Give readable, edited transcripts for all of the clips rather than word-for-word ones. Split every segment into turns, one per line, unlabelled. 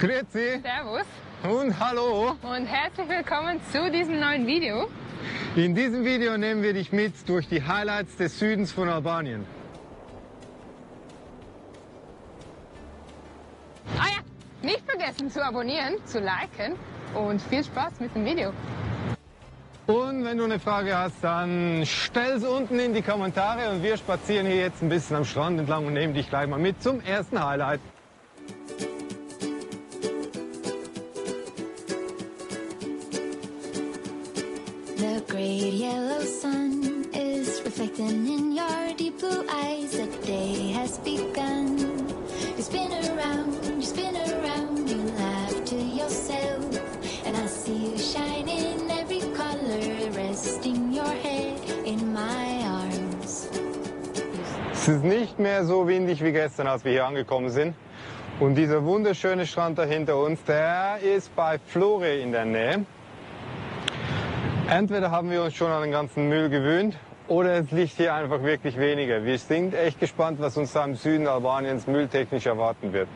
Grüezi
Servus
und hallo.
und herzlich willkommen zu diesem neuen Video.
In diesem Video nehmen wir dich mit durch die Highlights des Südens von Albanien.
Ah ja, nicht vergessen zu abonnieren, zu liken und viel Spaß mit dem Video.
Und wenn du eine Frage hast, dann stell sie unten in die Kommentare und wir spazieren hier jetzt ein bisschen am Strand entlang und nehmen dich gleich mal mit zum ersten Highlight.
The great yellow sun is reflecting in your deep blue eyes. The day has begun. You spin around, you laugh to yourself. And I see you shine in every color, resting your head in my arms.
Es ist nicht mehr so windig wie gestern, als wir hier angekommen sind. Und dieser wunderschöne Strand da hinter uns, der ist bei Flore in der Nähe. Entweder haben wir uns schon an den ganzen Müll gewöhnt oder es liegt hier einfach wirklich weniger. Wir sind echt gespannt, was uns da im Süden Albaniens mülltechnisch erwarten wird.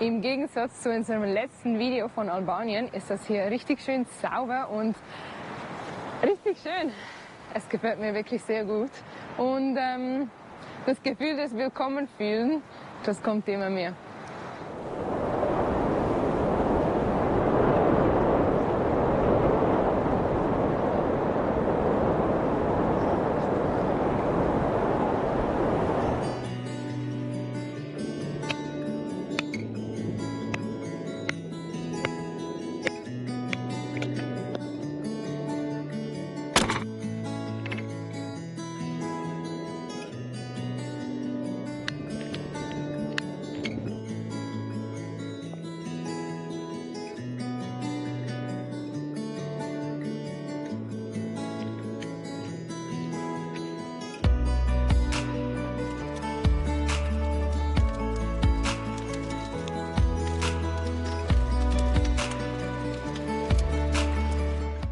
Im Gegensatz zu unserem letzten Video von Albanien ist das hier richtig schön sauber und richtig schön. Es gefällt mir wirklich sehr gut. Und das Gefühl des Willkommenfühlen, das kommt immer mehr.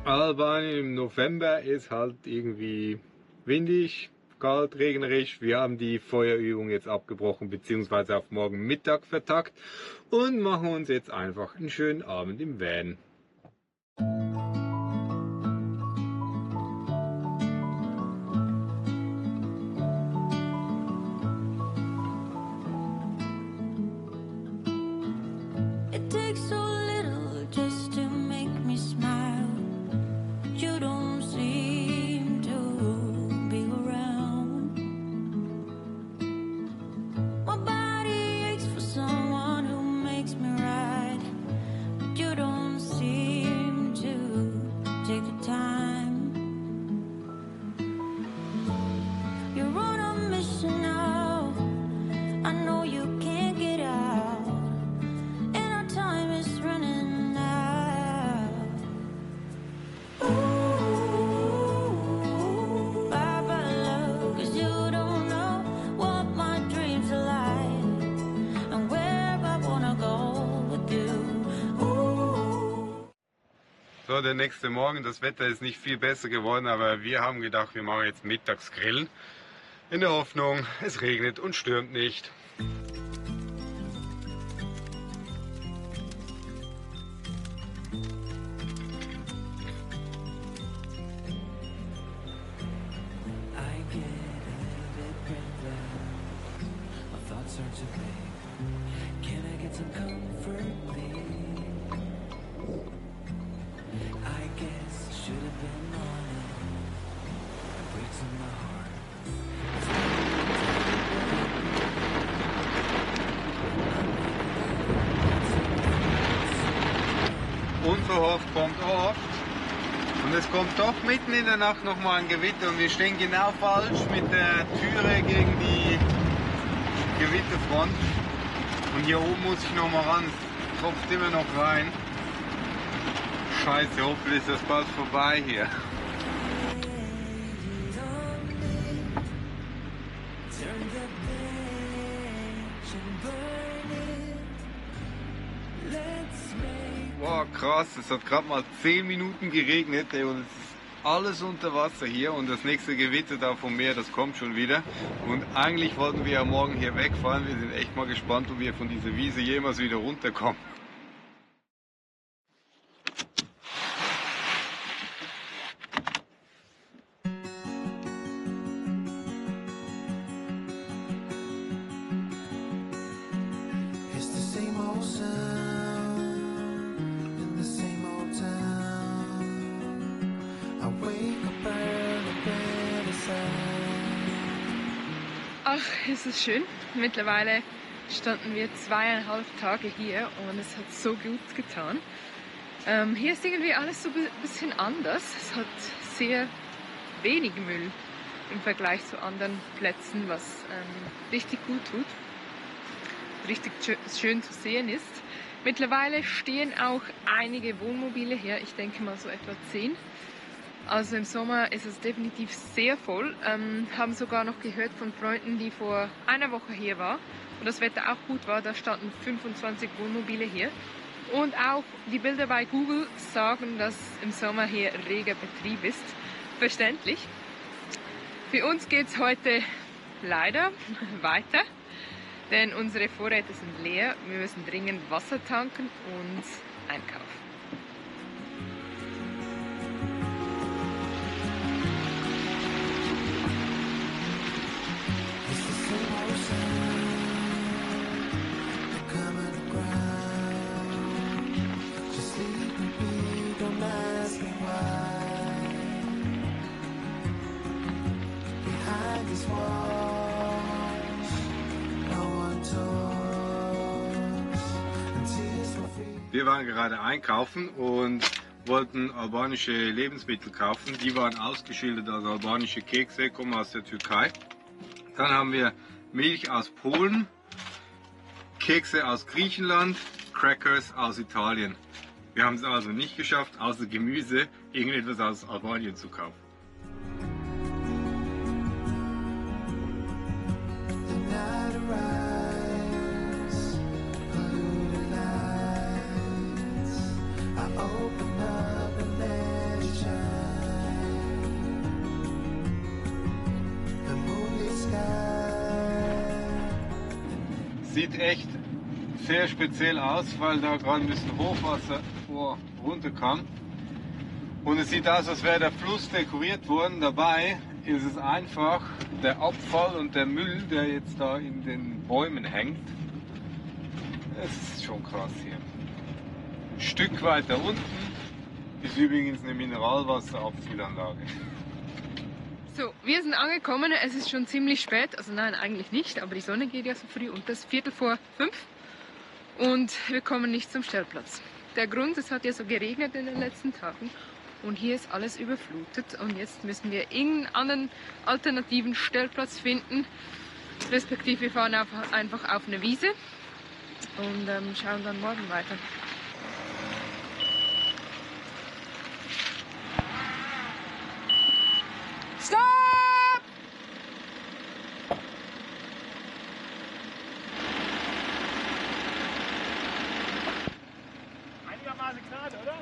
Albanien im November ist halt irgendwie windig, kalt, regnerisch. Wir haben die Feuerübung jetzt abgebrochen bzw. auf morgen Mittag vertagt und machen uns jetzt einfach einen schönen Abend im Van.
It takes so little just to make me smile. You don't seem to be around. My body aches for someone who makes me right, but you don't seem to take the time. You're on a mission now. I know you can't get out, and our time is running out. Bye-bye love, 'cause you don't know what my dreams are like and where I wanna go with you.
So, der nächste Morgen, das Wetter ist nicht viel besser geworden, aber wir haben gedacht, wir machen jetzt Mittagsgrillen. In der Hoffnung, es regnet und stürmt nicht.
I get a little bit breathless. My thoughts are too big. Can I get some comfort, please? I guess I should have been honest. It breaks in my heart.
Unverhofft kommt oft. Und es kommt doch mitten in der Nacht nochmal ein Gewitter und wir stehen genau falsch mit der Türe gegen die Gewitterfront. Und hier oben muss ich nochmal ran, es tropft immer noch rein. Scheiße, hoffentlich ist das bald vorbei hier.
Turn the page and burn it. Let's make
Boah, krass, es hat gerade mal 10 Minuten geregnet ey, und es ist alles unter Wasser hier und das nächste Gewitter da vom Meer, das kommt schon wieder. Und eigentlich wollten wir ja morgen hier wegfahren. Wir sind echt mal gespannt, ob wir von dieser Wiese jemals wieder runterkommen.
It's the same old sound in the same old town. I wake up early, bed aside.
Ach, ist es schön. Mittlerweile standen wir 2,5 Tage hier und es hat so gut getan. Hier ist irgendwie alles so ein bisschen anders. Es hat sehr wenig Müll im Vergleich zu anderen Plätzen, was richtig gut tut, richtig schön zu sehen ist. Mittlerweile stehen auch einige Wohnmobile hier, ich denke mal so etwa 10. Also im Sommer ist es definitiv sehr voll. Haben sogar noch gehört von Freunden, die vor einer Woche hier waren und das Wetter auch gut war, da standen 25 Wohnmobile hier. Und auch die Bilder bei Google sagen, dass im Sommer hier reger Betrieb ist. Verständlich. Für uns geht es heute leider weiter, denn unsere Vorräte sind leer. Wir müssen dringend Wasser tanken und einkaufen.
It's the same old sound, the common ground. Just leave me be, don't ask me why. Behind these walls, no one talks, and tears will free.
Wir waren gerade einkaufen und wollten albanische Lebensmittel kaufen. Die waren ausgeschildert als albanische Kekse, kommen aus der Türkei. Dann haben wir Milch aus Polen, Kekse aus Griechenland, Crackers aus Italien. Wir haben es also nicht geschafft, außer Gemüse irgendetwas aus Albanien zu kaufen.
The night arrives, polluted lights. I open up and let it shine. The moonlit sky.
Sieht echt sehr speziell aus, weil da gerade ein bisschen Hochwasser runterkam. Und es sieht aus, als wäre der Fluss dekoriert worden. Dabei ist es einfach der Abfall und der Müll, der jetzt da in den Bäumen hängt. Es ist schon krass hier. Ein Stück weiter unten ist übrigens eine Mineralwasserabfüllanlage.
So, wir sind angekommen, es ist schon ziemlich spät, also nein, eigentlich nicht, aber die Sonne geht ja so früh und das ist 4:45 und wir kommen nicht zum Stellplatz. Der Grund, es hat ja so geregnet in den letzten Tagen und hier ist alles überflutet und jetzt müssen wir irgendeinen anderen alternativen Stellplatz finden, respektive wir fahren einfach auf eine Wiese und schauen dann morgen weiter. Stopp!
Einigermaßen gerade, oder?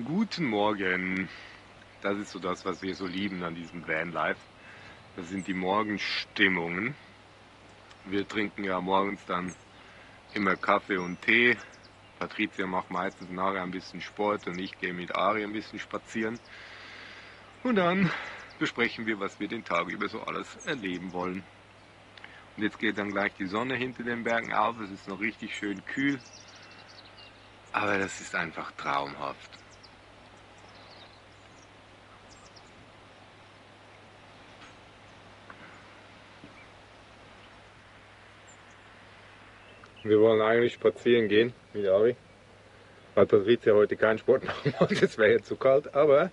Guten Morgen. Das ist so das, was wir so lieben an diesem Vanlife. Das sind die Morgenstimmungen. Wir trinken ja morgens dann immer Kaffee und Tee. Patricia macht meistens nachher ein bisschen Sport und ich gehe mit Ari ein bisschen spazieren. Und dann besprechen wir, was wir den Tag über so alles erleben wollen. Und jetzt geht dann gleich die Sonne hinter den Bergen auf. Es ist noch richtig schön kühl. Aber das ist einfach traumhaft. Wir wollen eigentlich spazieren gehen mit Ari, weil Patricia heute keinen Sport machen wollte, es wäre jetzt zu kalt, aber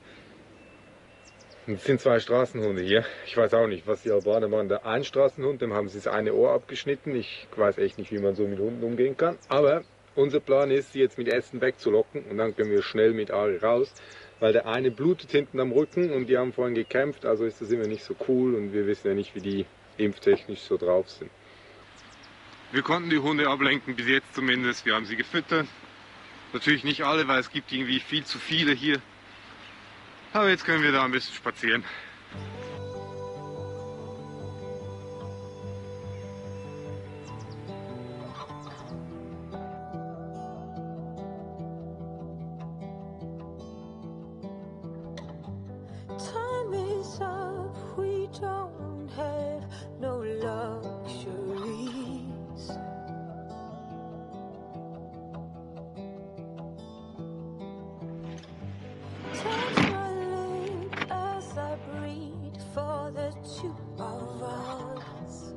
Es sind 2 Straßenhunde hier. Ich weiß auch nicht, was die Albaner machen. Der ein Straßenhund, dem haben sie das eine Ohr abgeschnitten. Ich weiß echt nicht, wie man so mit Hunden umgehen kann. Aber unser Plan ist, sie jetzt mit Essen wegzulocken und dann können wir schnell mit Ari raus. Weil der eine blutet hinten am Rücken und die haben vorhin gekämpft, also ist das immer nicht so cool und wir wissen ja nicht, wie die impftechnisch so drauf sind. Wir konnten die Hunde ablenken, bis jetzt zumindest. Wir haben sie gefüttert. Natürlich nicht alle, weil es gibt irgendwie viel zu viele hier. Aber jetzt können wir da ein bisschen spazieren.
Time is up, we don't have no luxuries. Touch my lip as I breathe for the two of us.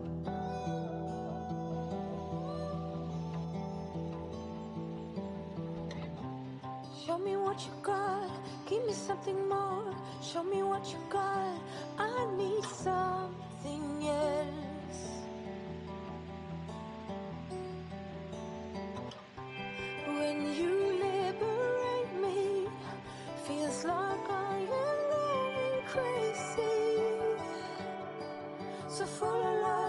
Show me what you got, give me something more. Show me what you got, I need something else. When you liberate me, feels like I am going crazy. So full of love.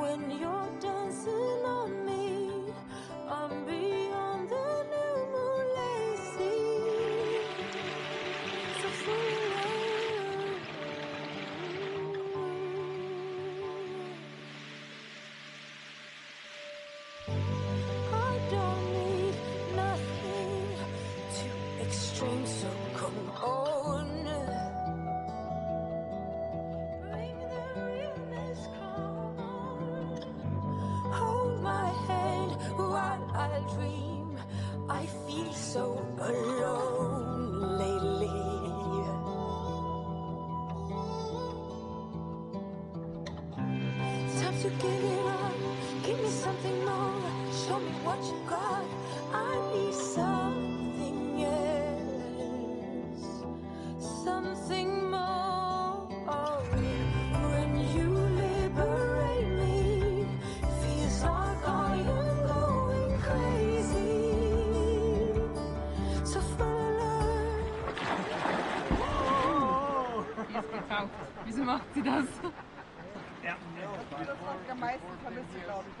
When you're dancing on me, I'm beyond the new moon lazy. So full of love. I don't need nothing too extreme, so come on. Bring the realness, come on. Hold my hand while I dream. I feel so alone lately. Time to give it up. Give me something more. Show me what you got. I need something else. Something more. When you liberate me, feels like I am going crazy. So full of love.
Jetzt geht's auf. Wieso macht sie das?
Am meisten vermisse, glaube ich.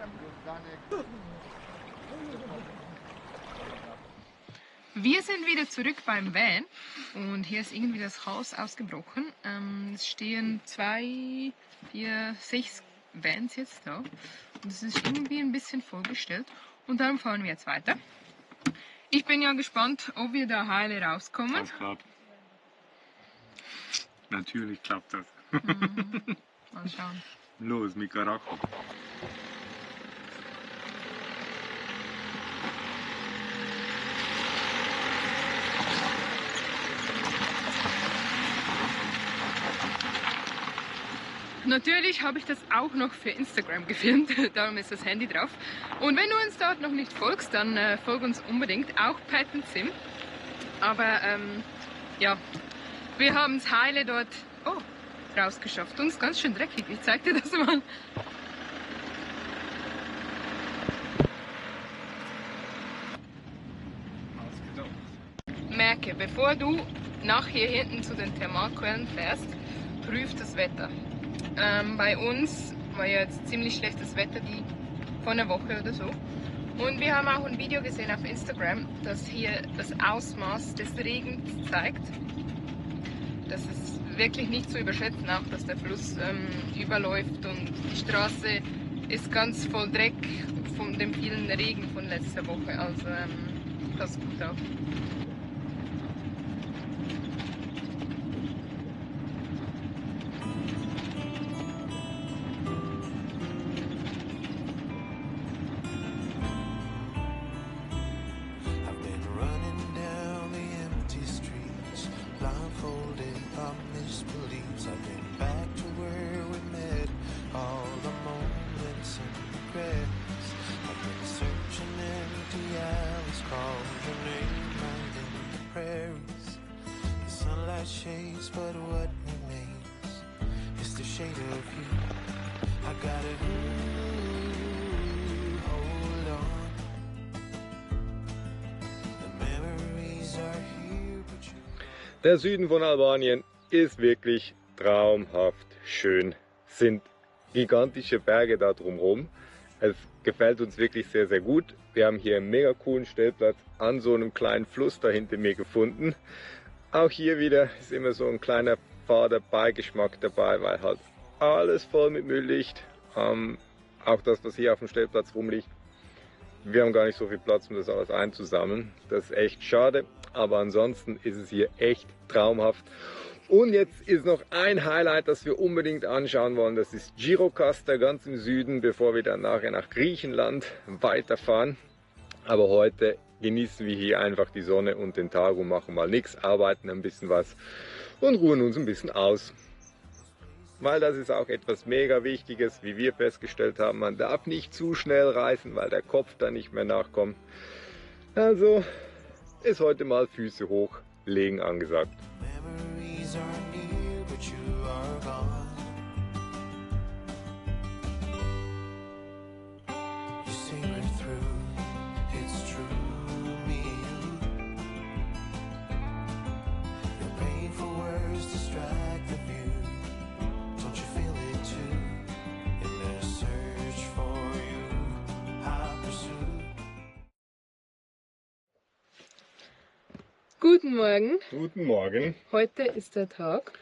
Wir sind wieder zurück beim Van und hier ist irgendwie das Haus ausgebrochen. Es stehen 2, 4, 6 Vans jetzt da und es ist irgendwie ein bisschen vollgestellt und darum fahren wir jetzt weiter. Ich bin ja gespannt, ob wir da heile rauskommen.
Das klappt. Natürlich klappt das.
Mal schauen.
Los, mit Karacho.
Natürlich habe ich das auch noch für Instagram gefilmt, darum ist das Handy drauf. Und wenn du uns dort noch nicht folgst, dann folg uns unbedingt, auch Pat und Sim. Aber ja, wir haben es heile dort rausgeschafft. Und es ist ganz schön dreckig, ich zeig dir das mal. Merke, bevor du nach hier hinten zu den Thermalquellen fährst, prüf das Wetter. Bei uns war ja jetzt ziemlich schlechtes Wetter, vor einer Woche oder so. Und wir haben auch ein Video gesehen auf Instagram, das hier das Ausmaß des Regens zeigt. Das ist wirklich nicht zu überschätzen, auch dass der Fluss überläuft und die Straße ist ganz voll Dreck von dem vielen Regen von letzter Woche. Also passt gut auf.
I've been running down the empty streets, blindfolded by misbeliefs. I've been back to where we met, all the moments and regrets. I've been searching empty alleys, called your name right
shade of you. I gotta hold on. The memories are here, but you.
Der Süden von Albanien ist wirklich traumhaft schön. Es sind gigantische Berge da drumherum. Es gefällt uns wirklich sehr, sehr gut. Wir haben hier einen mega coolen Stellplatz an so einem kleinen Fluss da hinter mir gefunden. Auch hier wieder ist immer so ein kleiner fader Beigeschmack dabei, weil halt alles voll mit Müll liegt. Auch das, was hier auf dem Stellplatz rumliegt. Wir haben gar nicht so viel Platz, um das alles einzusammeln. Das ist echt schade, aber ansonsten ist es hier echt traumhaft. Und jetzt ist noch ein Highlight, das wir unbedingt anschauen wollen. Das ist Gjirokastra ganz im Süden, bevor wir dann nachher nach Griechenland weiterfahren. Aber heute genießen wir hier einfach die Sonne und den Tag und machen mal nichts, arbeiten ein bisschen was und ruhen uns ein bisschen aus. Weil das ist auch etwas mega Wichtiges, wie wir festgestellt haben. Man darf nicht zu schnell reisen, weil der Kopf dann nicht mehr nachkommt. Also ist heute mal Füße hochlegen angesagt.
Memories are near, but you are gone. You say we're through, it's true, me and you. Your painful words distract the view. Don't you feel it too? In their search for you, I pursue.
Guten Morgen,
Guten Morgen,
heute ist der Tag.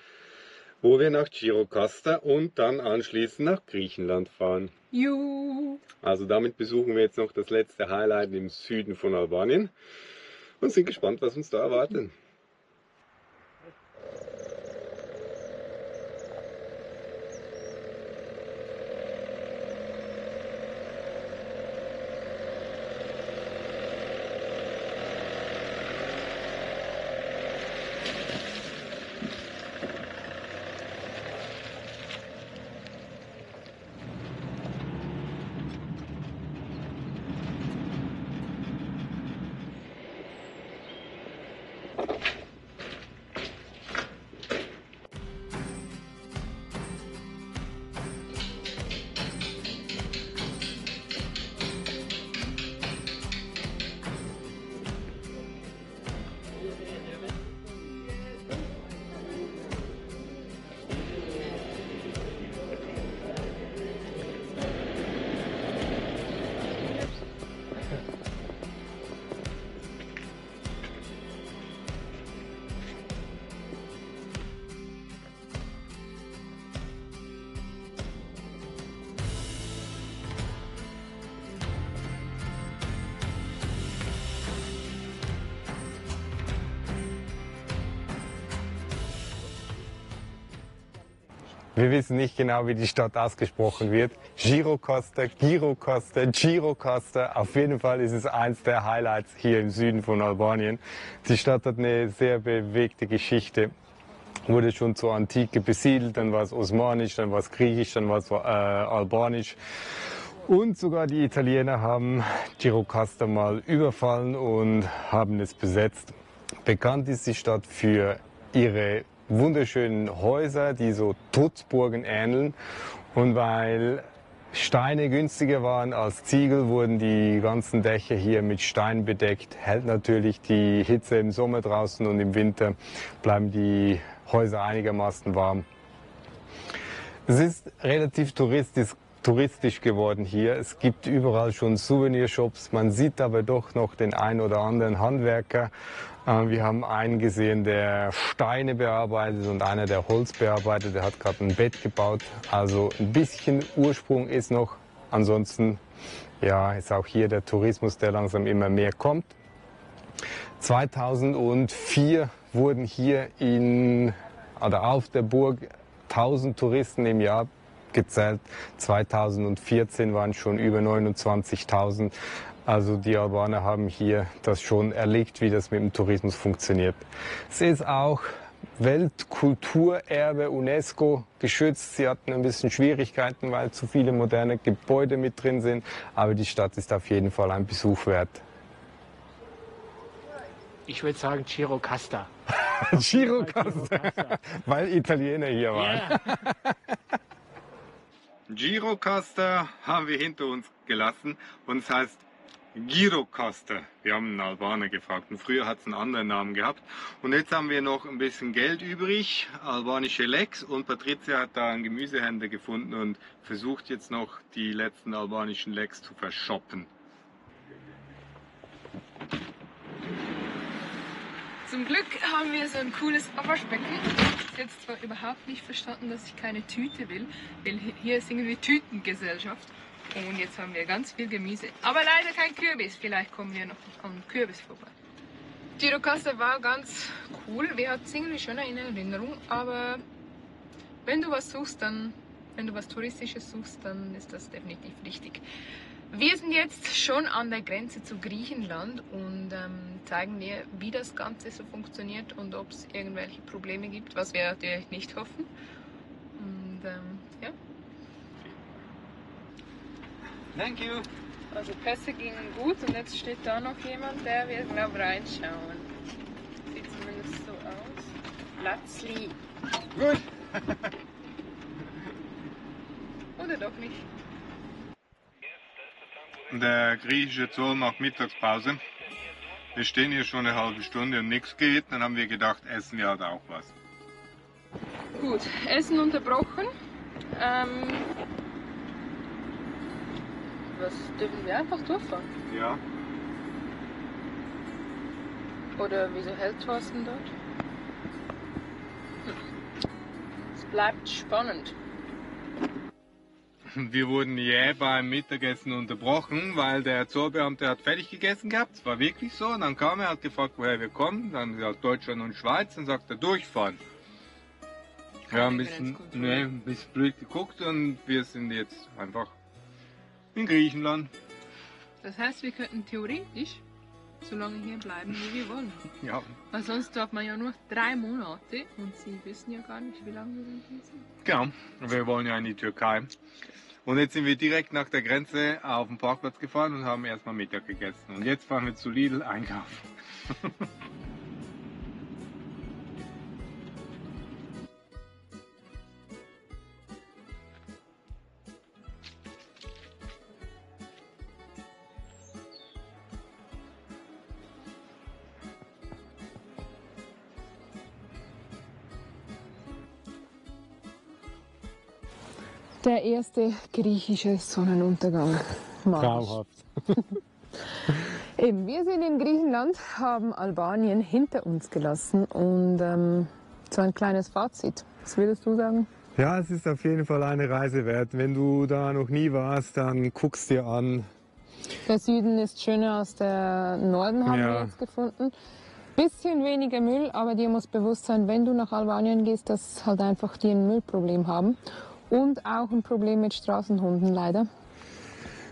wo wir nach Gjirokastra und dann anschließend nach Griechenland fahren.
Juhu!
Also damit besuchen wir jetzt noch das letzte Highlight im Süden von Albanien und sind gespannt, was uns da erwartet. Wir wissen nicht genau, wie die Stadt ausgesprochen wird. Gjirokastra, Gjirokastra, Gjirokastra. Auf jeden Fall ist es eins der Highlights hier im Süden von Albanien. Die Stadt hat eine sehr bewegte Geschichte. Wurde schon zur Antike besiedelt, dann war es osmanisch, dann war es griechisch, dann war es albanisch. Und sogar die Italiener haben Gjirokastra mal überfallen und haben es besetzt. Bekannt ist die Stadt für ihre wunderschönen Häuser, die so Trutzburgen ähneln. Und weil Steine günstiger waren als Ziegel, wurden die ganzen Dächer hier mit Stein bedeckt. Hält natürlich die Hitze im Sommer draußen und im Winter bleiben die Häuser einigermaßen warm. Es ist relativ touristisch geworden hier. Es gibt überall schon Souvenirshops. Man sieht aber doch noch den einen oder anderen Handwerker. Wir haben einen gesehen, der Steine bearbeitet und einer, der Holz bearbeitet. Der hat gerade ein Bett gebaut. Also ein bisschen Ursprung ist noch. Ansonsten ja, ist auch hier der Tourismus, der langsam immer mehr kommt. 2004 wurden hier auf der Burg 1000 Touristen im Jahr gezählt. 2014 waren schon über 29.000. Also die Albaner haben hier das schon erlebt, wie das mit dem Tourismus funktioniert. Es ist auch Weltkulturerbe UNESCO geschützt. Sie hatten ein bisschen Schwierigkeiten, weil zu viele moderne Gebäude mit drin sind. Aber die Stadt ist auf jeden Fall ein Besuch wert.
Ich würde sagen Gjirokastra.
Gjirokastra, weil Italiener hier waren.
Ja.
Girocoaster haben wir hinter uns gelassen und es heißt Girocoaster. Wir haben einen Albaner gefragt und früher hat es einen anderen Namen gehabt. Und jetzt haben wir noch ein bisschen Geld übrig, albanische Leks, und Patricia hat da einen Gemüsehändler gefunden und versucht jetzt noch die letzten albanischen Leks zu verschoppen.
Zum Glück haben wir so ein cooles Abwaschbecken. Ich habe jetzt zwar überhaupt nicht verstanden, dass ich keine Tüte will, weil hier ist irgendwie Tütengesellschaft. Und jetzt haben wir ganz viel Gemüse. Aber leider kein Kürbis. Vielleicht kommen wir noch an Kürbis vorbei. Girocoaster war ganz cool. Wir hatten es irgendwie schon in Erinnerung. Aber wenn du was suchst, wenn du was Touristisches suchst, dann ist das definitiv richtig. Wir sind jetzt schon an der Grenze zu Griechenland und zeigen dir, wie das Ganze so funktioniert und ob es irgendwelche Probleme gibt, was wir natürlich nicht hoffen. Und ja.
Thank you.
Also Pässe gingen gut und jetzt steht da noch jemand, der will, glaube ich, reinschauen. Sieht zumindest so aus. Platzli.
Gut.
Oder doch nicht.
Der griechische Zoll macht Mittagspause. Wir stehen hier schon eine halbe Stunde und nichts geht. Dann haben wir gedacht, essen wir halt auch was.
Gut, Essen unterbrochen. Was dürfen wir einfach durchfahren?
Ja.
Oder wieso hält Thorsten dort? Es bleibt spannend.
Wir wurden jäh beim Mittagessen unterbrochen, weil der Zollbeamte hat fertig gegessen gehabt. Es war wirklich so. Und dann kam er, hat gefragt, woher wir kommen. Dann gesagt Deutschland und Schweiz. Dann sagt er, durchfahren. Wir haben ein bisschen blöd geguckt und wir sind jetzt einfach in Griechenland.
Das heißt, wir könnten theoretisch so lange hier bleiben, wie wir wollen.
Ja.
Weil sonst darf man ja nur 3 Monate und Sie wissen ja gar nicht, wie lange wir hier sind.
Genau. Wir wollen ja in die Türkei. Und jetzt sind wir direkt nach der Grenze auf den Parkplatz gefahren und haben erstmal Mittag gegessen. Und jetzt fahren wir zu Lidl einkaufen.
Der erste griechische Sonnenuntergang.
Traumhaft.
Eben, wir sind in Griechenland, haben Albanien hinter uns gelassen und so ein kleines Fazit. Was würdest du sagen?
Ja, es ist auf jeden Fall eine Reise wert. Wenn du da noch nie warst, dann guck's dir an.
Der Süden ist schöner als der Norden, haben wir jetzt gefunden. Bisschen weniger Müll, aber dir muss bewusst sein, wenn du nach Albanien gehst, dass halt einfach die ein Müllproblem haben. Und auch ein Problem mit Straßenhunden, leider.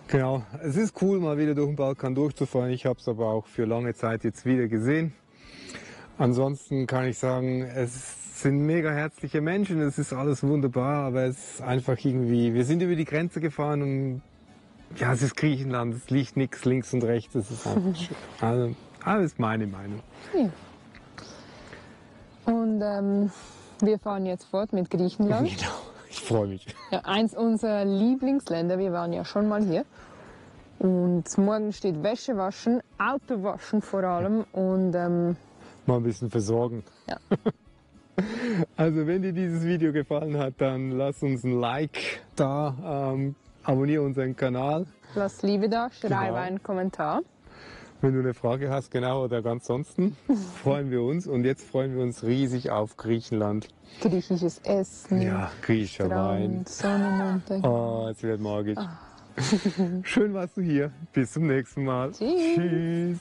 Genau, es ist cool, mal wieder durch den Balkan durchzufahren. Ich habe es aber auch für lange Zeit jetzt wieder gesehen. Ansonsten kann ich sagen, es sind mega herzliche Menschen, es ist alles wunderbar, aber es ist einfach irgendwie, wir sind über die Grenze gefahren und ja, es ist Griechenland, es liegt nichts links und rechts, es ist einfach schön. Also, das ist meine Meinung.
Ja. Und wir fahren jetzt fort mit Griechenland.
Genau. Ich freue mich.
Ja, eins unserer Lieblingsländer, wir waren ja schon mal hier. Und morgen steht Wäsche waschen, Auto waschen vor allem und
mal ein bisschen versorgen.
Ja.
Also wenn dir dieses Video gefallen hat, dann lass uns ein Like da, abonniere unseren Kanal.
Lass Liebe da, schreibe
Genau.
einen Kommentar.
Wenn du eine Frage hast, genau, oder ganz ansonsten, freuen wir uns. Und jetzt freuen wir uns riesig auf Griechenland.
Griechisches Essen,
Ja, griechischer Wein.
Strand, Sonnenuntergang.
Oh, es wird magisch. Schön warst du hier. Bis zum nächsten Mal.
Tschüss.
Tschüss.